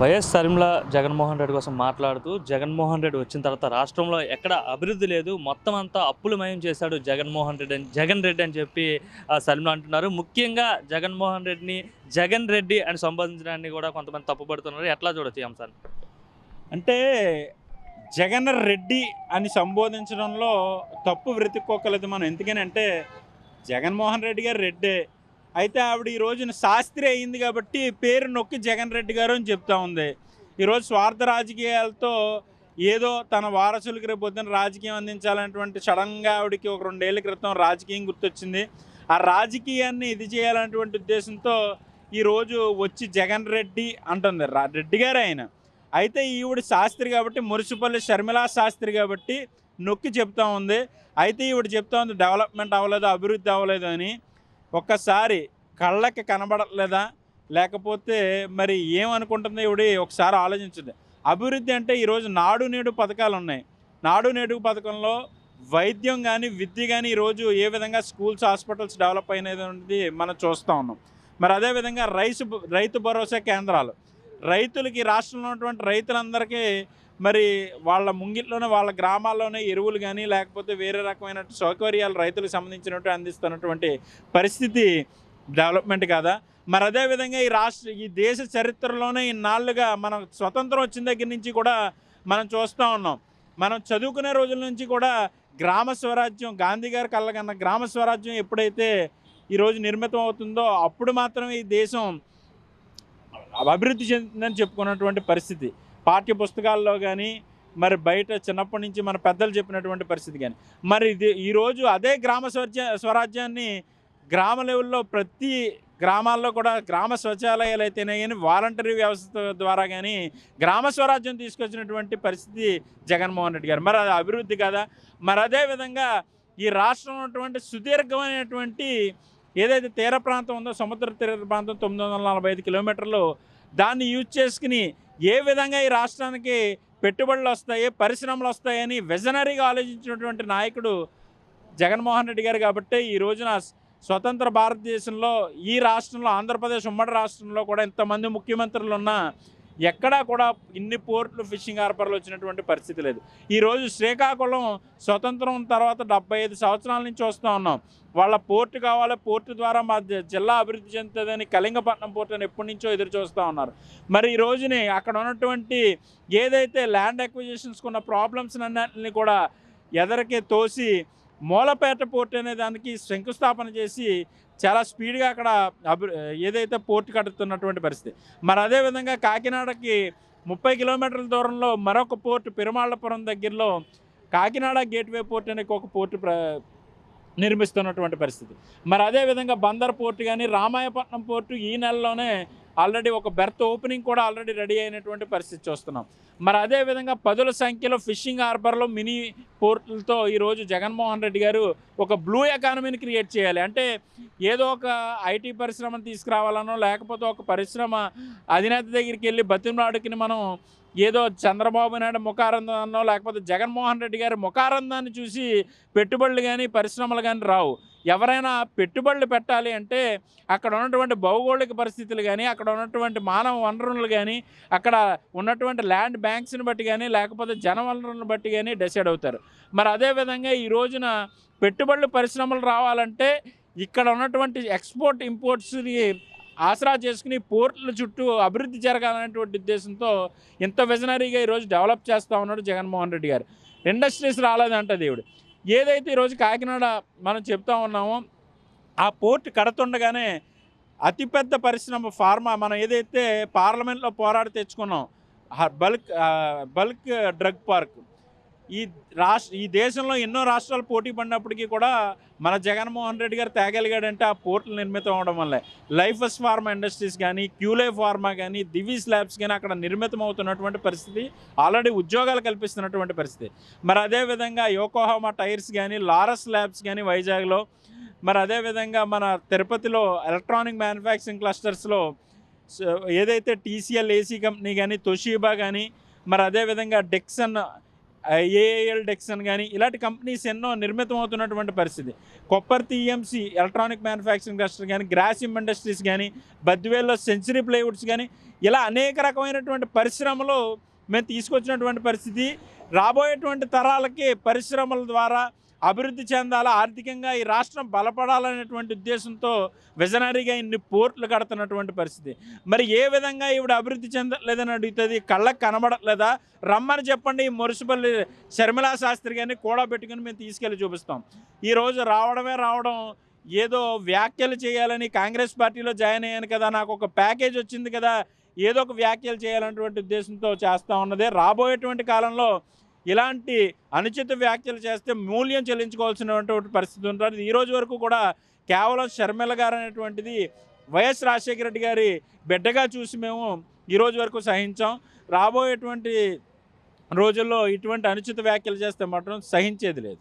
YS Sharmila Jaganmohan Reddy కోసం మాట్లాడుతూ, జగన్మోహన్ రెడ్డి వచ్చిన తర్వాత రాష్ట్రంలో ఎక్కడ అభివృద్ధి లేదు. మొత్తం అంతా అప్పులమయం చేశాడు జగన్ రెడ్డి అని చెప్పి షర్మిల అంటున్నారు. ముఖ్యంగా జగన్మోహన్ రెడ్డిని జగన్ రెడ్డి అని సంబోధించడాన్ని కూడా కొంతమంది తప్పుపడుతున్నారు. ఎట్లా చూడొచ్చు ఈ అంశాన్ని? అంటే జగన్ రెడ్డి అని సంబోధించడంలో తప్పు వెతుక్కోగలదు మనం. ఎందుకనంటే జగన్మోహన్ రెడ్డి గారు రెడ్డే. అయితే ఆవిడ ఈ రోజున శాస్త్రి అయింది కాబట్టి పేరు నొక్కి జగన్ రెడ్డి గారు అని చెప్తా ఉంది. ఈరోజు స్వార్థ రాజకీయాలతో ఏదో తన వారసులకి రేపు పొద్దున రాజకీయం అందించాలనేటువంటి సడన్గా ఆవిడకి ఒక 2 ఏళ్ల క్రితం రాజకీయం గుర్తొచ్చింది. ఆ రాజకీయాన్ని ఇది చేయాలనేటువంటి ఉద్దేశంతో ఈరోజు వచ్చి జగన్ రెడ్డి అంటుంది. రెడ్డి గారు ఆయన. అయితే ఈవిడ శాస్త్రి కాబట్టి, మురిసిపల్లి షర్మిలా శాస్త్రి కాబట్టి నొక్కి చెప్తా ఉంది. అయితే ఈవిడ చెప్తా ఉంది డెవలప్మెంట్ అవ్వలేదు, అభివృద్ధి అవ్వలేదు అని. ఒక్కసారి కళ్ళకి కనబడట్లేదా, లేకపోతే మరి ఏమనుకుంటుంది ఈవిడ ఒకసారి ఆలోచించండి. అభివృద్ధి అంటే ఈరోజు నాడు నేడు పథకాలు ఉన్నాయి. నాడు నేడు పథకంలో వైద్యం కానీ, విద్య కానీ ఈరోజు ఏ విధంగా స్కూల్స్, హాస్పిటల్స్ డెవలప్ అయినది మనం చూస్తూ ఉన్నాం. మరి అదేవిధంగా రైతు భరోసా కేంద్రాలు రైతులకి, రాష్ట్రంలో ఉన్నటువంటి రైతులందరికీ మరి వాళ్ళ ముంగిట్లోనే, వాళ్ళ గ్రామాల్లోనే ఎరువులు కానీ, లేకపోతే వేరే రకమైన సౌకర్యాలు రైతులకు సంబంధించినట్టు అందిస్తున్నటువంటి పరిస్థితి డెవలప్మెంట్ కాదా? మరి అదేవిధంగా ఈ దేశ చరిత్రలోనే ఇన్నాళ్ళుగా మనం స్వతంత్రం వచ్చిన దగ్గర నుంచి కూడా మనం చూస్తూ ఉన్నాం. మనం చదువుకునే రోజుల నుంచి కూడా గ్రామ స్వరాజ్యం, గాంధీ గారి కళ్ళకన్నా గ్రామ స్వరాజ్యం ఎప్పుడైతే ఈరోజు నిర్మితం అవుతుందో అప్పుడు మాత్రమే ఈ దేశం అభివృద్ధి చెందిందని చెప్పుకున్నటువంటి పరిస్థితి. పాఠ్య పుస్తకాల్లో కానీ, మరి బయట చిన్నప్పటి నుంచి మన పెద్దలు చెప్పినటువంటి పరిస్థితి కానీ, మరి ఈరోజు అదే గ్రామ స్వరాజ్యాన్ని గ్రామ లెవెల్లో ప్రతి గ్రామాల్లో కూడా గ్రామ స్వచ్ఛాలయాలు అయితేనే కానీ, వాలంటరీ వ్యవస్థ ద్వారా కానీ గ్రామ స్వరాజ్యం తీసుకొచ్చినటువంటి పరిస్థితి జగన్మోహన్ రెడ్డి గారు. మరి అది అభివృద్ధి కదా? మరి అదేవిధంగా ఈ రాష్ట్రంలో ఉన్నటువంటి సుదీర్ఘమైనటువంటి ఏదైతే తీర ప్రాంతం ఉందో, సముద్ర తీర ప్రాంతం 945 కిలోమీటర్లు, దాన్ని యూజ్ చేసుకుని ఏ విధంగా ఈ రాష్ట్రానికి పెట్టుబడులు వస్తాయి, పరిశ్రమలు వస్తాయని విజనరీగా ఆలోచించినటువంటి నాయకుడు జగన్మోహన్ రెడ్డి గారు. కాబట్టి ఈ రోజున స్వతంత్ర భారతదేశంలో ఈ రాష్ట్రంలో, ఆంధ్రప్రదేశ్ ఉమ్మడి రాష్ట్రంలో కూడా ఇంతమంది ముఖ్యమంత్రులు ఉన్నా ఎక్కడా కూడా ఇన్ని పోర్ట్లు, ఫిషింగ్ హార్బర్లు వచ్చినటువంటి పరిస్థితి లేదు. ఈరోజు శ్రీకాకుళం స్వతంత్రం తర్వాత 75 సంవత్సరాల నుంచి వస్తూ ఉన్నాం. వాళ్ళ పోర్టు కావాలి, పోర్టు ద్వారా మా జిల్లా అభివృద్ధి చెందుతుందని కళింగపట్నం పోర్టు అని ఎప్పటి నుంచో ఎదురు చూస్తూ ఉన్నారు. మరి ఈ రోజుని అక్కడ ఉన్నటువంటి ఏదైతే ల్యాండ్ అక్విజిషన్స్కి ఉన్న ప్రాబ్లమ్స్ అన్నింటినీ కూడా ఎదరికి తోసి మూలపేట పోర్టు అనే దానికి శంకుస్థాపన చేసి చాలా స్పీడ్గా అక్కడ ఏదైతే పోర్టు కడుతున్నటువంటి పరిస్థితి. మరి అదేవిధంగా కాకినాడకి 30 కిలోమీటర్ల దూరంలో మరొక పోర్టు పెరుమాళ్ళపురం దగ్గరలో కాకినాడ గేట్వే పోర్టు అనే ఒక పోర్టు నిర్మిస్తున్నటువంటి పరిస్థితి. మరి అదేవిధంగా బందర్ పోర్టు కానీ, రామాయపట్నం పోర్టు ఈ నెలలోనే ఆల్రెడీ ఒక బెర్త్ ఓపెనింగ్ కూడా ఆల్రెడీ రెడీ అయినటువంటి పరిస్థితి చూస్తున్నాం. మరి అదేవిధంగా పదుల సంఖ్యలో ఫిషింగ్ హార్బర్లో మినీ పోర్టులతో ఈరోజు జగన్మోహన్ రెడ్డి గారు ఒక బ్లూ ఎకానమీని క్రియేట్ చేయాలి. అంటే ఏదో ఒక ఐటీ పరిశ్రమను తీసుకురావాలనో, లేకపోతే ఒక పరిశ్రమ అధినేత దగ్గరికి వెళ్ళి బతిమలాడుకుని మనం ఏదో చంద్రబాబు నాయుడు ముఖారందాన్నో, లేకపోతే జగన్మోహన్ రెడ్డి గారి ముఖారందాన్ని చూసి పెట్టుబడులు కానీ, పరిశ్రమలు కానీ రావు. ఎవరైనా పెట్టుబడులు పెట్టాలి అంటే అక్కడ ఉన్నటువంటి భౌగోళిక పరిస్థితులు కానీ, అక్కడ ఉన్నటువంటి మానవ వనరులు కానీ, అక్కడ ఉన్నటువంటి ల్యాండ్ బ్యాంక్స్ని బట్టి కానీ, లేకపోతే జన వనరులను బట్టి కానీ డిసైడ్ అవుతారు. మరి అదేవిధంగా ఈ రోజున పెట్టుబడులు, పరిశ్రమలు రావాలంటే ఇక్కడ ఉన్నటువంటి ఎక్స్పోర్ట్, ఇంపోర్ట్స్ని ఆసరా చేసుకుని పోర్టుల చుట్టూ అభివృద్ధి జరగాలనేటువంటి ఉద్దేశంతో ఇంత విజనరీగా ఈరోజు డెవలప్ చేస్తూ ఉన్నాడు జగన్మోహన్ రెడ్డి గారు. ఇండస్ట్రీస్ రాలేదంట దేవుడు. ఏదైతే ఈరోజు కాకినాడ మనం చెప్తా ఉన్నామో, ఆ పోర్టు కడుతుండగానే అతిపెద్ద పరిశ్రమ ఫార్మా, మనం ఏదైతే పార్లమెంట్లో పోరాడి తెచ్చుకున్నాం బల్క్ డ్రగ్ పార్క్, ఈ దేశంలో ఎన్నో రాష్ట్రాలు పోటీ పడినప్పటికీ కూడా మన జగన్మోహన్ రెడ్డి గారు తేగలిగాడంటే ఆ పోర్టులు నిర్మితం అవడం వల్లే. లైఫస్ ఫార్మా ఇండస్ట్రీస్ కానీ, క్యూలే ఫార్మా కానీ, దివీస్ ల్యాబ్స్ కానీ అక్కడ నిర్మితం అవుతున్నటువంటి పరిస్థితి, ఆల్రెడీ ఉద్యోగాలు కల్పిస్తున్నటువంటి పరిస్థితి. మరి అదేవిధంగా యోకోహామా టైర్స్ కానీ, లారస్ ల్యాబ్స్ కానీ వైజాగ్లో, మరి అదేవిధంగా మన తిరుపతిలో ఎలక్ట్రానిక్ మ్యానుఫ్యాక్చరింగ్ క్లస్టర్స్లో ఏదైతే టీసీఎల్ ఏసీ కంపెనీ కానీ, తొషీబా కానీ, మరి అదేవిధంగా డెక్సన్ ఏఏఎల్ డెక్సన్ కానీ ఇలాంటి కంపెనీస్ ఎన్నో నిర్మితం అవుతున్నటువంటి పరిస్థితి. Kopparthi EMC electronic manufacturing cluster కానీ, గ్రాసిమ్ ఇండస్ట్రీస్ కానీ, బద్వేల్లో సెంచరీ ప్లైవుడ్స్ కానీ, ఇలా అనేక రకమైనటువంటి పరిశ్రమలు మేము తీసుకొచ్చినటువంటి పరిస్థితి. రాబోయేటువంటి తరాలకి పరిశ్రమల ద్వారా అభివృద్ధి చెందాలా, ఆర్థికంగా ఈ రాష్ట్రం బలపడాలనేటువంటి ఉద్దేశంతో విజనరీగా ఇన్ని పోర్ట్లు కడుతున్నటువంటి పరిస్థితి. మరి ఏ విధంగా ఈవిడ అభివృద్ధి చెందలేదని అడుగుతుంది? కళ్ళకు కనబడట్లేదా? రమ్మని చెప్పండి, ఈ మురుసుపల్లి శర్మిలా శాస్త్రి గారిని కూడా పెట్టుకుని మేము తీసుకెళ్ళి చూపిస్తాం. ఈరోజు రావడం ఏదో వ్యాఖ్యలు చేయాలని, కాంగ్రెస్ పార్టీలో జాయిన్ అయ్యాను కదా, నాకు ఒక ప్యాకేజ్ వచ్చింది కదా, ఏదో ఒక వ్యాఖ్యలు చేయాలన్నటువంటి ఉద్దేశంతో చేస్తూ ఉన్నదే. రాబోయేటువంటి కాలంలో ఇలాంటి అనుచిత వ్యాఖ్యలు చేస్తే మూల్యం చెల్లించుకోవాల్సినటువంటి పరిస్థితి ఉంటుంది. ఈరోజు వరకు కూడా కేవలం షర్మిల గారు అనేటువంటిది వైఎస్ రాజశేఖర రెడ్డి గారి బిడ్డగా చూసి మేము ఈరోజు వరకు సహించాం. రాబోయేటువంటి రోజుల్లో ఇటువంటి అనుచిత వ్యాఖ్యలు చేస్తే మాత్రం సహించేది లేదు.